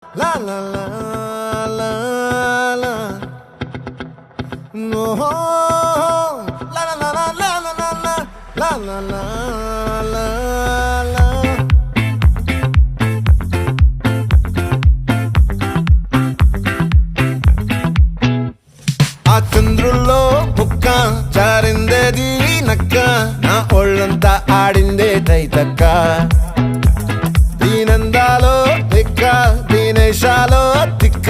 La la la la la. No. La la la la la la la la. La la la la la. ఆ చంద్రుల్లో బుక్క చారిందేది నక్క నా ఒళ్ళంతా ఆడిందే తైతక్క దీనందాలో తిక్క దీనేశాలో తిక్క